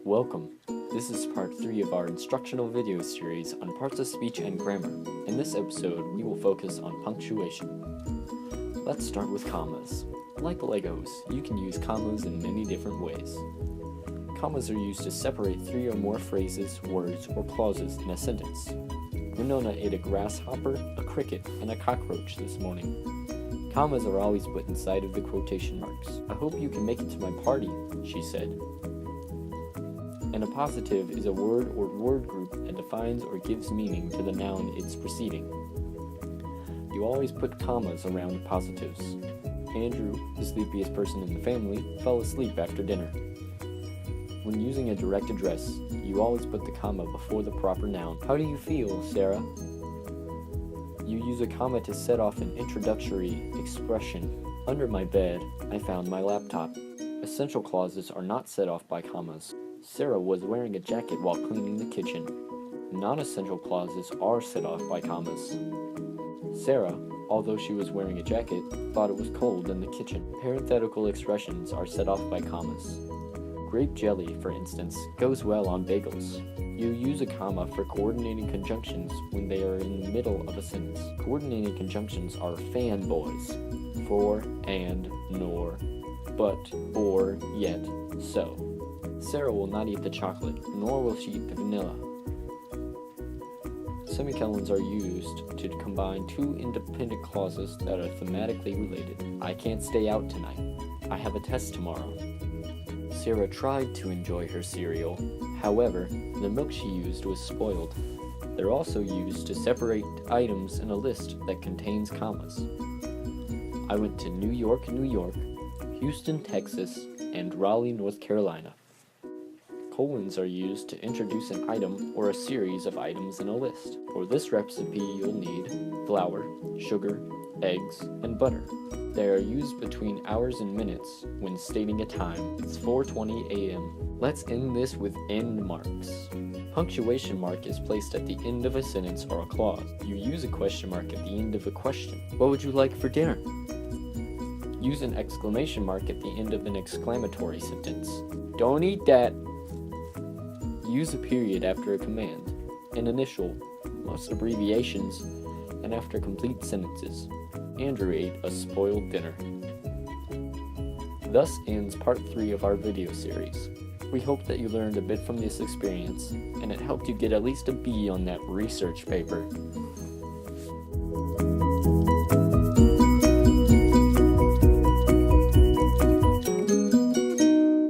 Welcome. This is part 3 of our instructional video series on parts of speech and grammar. In this episode, we will focus on punctuation. Let's start with commas. Like Legos, you can use commas in many different ways. Commas are used to separate 3 or more phrases, words, or clauses in a sentence. Winona ate a grasshopper, a cricket, and a cockroach this morning. Commas are always put inside of the quotation marks. I hope you can make it to my party, she said. An appositive is a word or word group that defines or gives meaning to the noun it's preceding. You always put commas around appositives. Andrew, the sleepiest person in the family, fell asleep after dinner. When using a direct address, you always put the comma before the proper noun. How do you feel, Sarah? You use a comma to set off an introductory expression. Under my bed, I found my laptop. Essential clauses are not set off by commas. Sarah was wearing a jacket while cleaning the kitchen. Non-essential clauses are set off by commas. Sarah, although she was wearing a jacket, thought it was cold in the kitchen. Parenthetical expressions are set off by commas. Grape jelly, for instance, goes well on bagels. You use a comma for coordinating conjunctions when they are in the middle of a sentence. Coordinating conjunctions are FANBOYS, for, and, nor, but, or, yet, so. Sarah will not eat the chocolate, nor will she eat the vanilla. Semicolons are used to combine 2 independent clauses that are thematically related. I can't stay out tonight. I have a test tomorrow. Sarah tried to enjoy her cereal. However, the milk she used was spoiled. They're also used to separate items in a list that contains commas. I went to New York, New York, Houston, Texas, and Raleigh, North Carolina. Colons are used to introduce an item or a series of items in a list. For this recipe, you'll need flour, sugar, eggs, and butter. They are used between hours and minutes when stating a time. It's 4:20 a.m. Let's end this with end marks. Punctuation mark is placed at the end of a sentence or a clause. You use a question mark at the end of a question. What would you like for dinner? Use an exclamation mark at the end of an exclamatory sentence. Don't eat that. Use a period after a command, an initial, most abbreviations, and after complete sentences. Andrew ate a spoiled dinner. Thus ends part 3 of our video series. We hope that you learned a bit from this experience, and it helped you get at least a B on that research paper.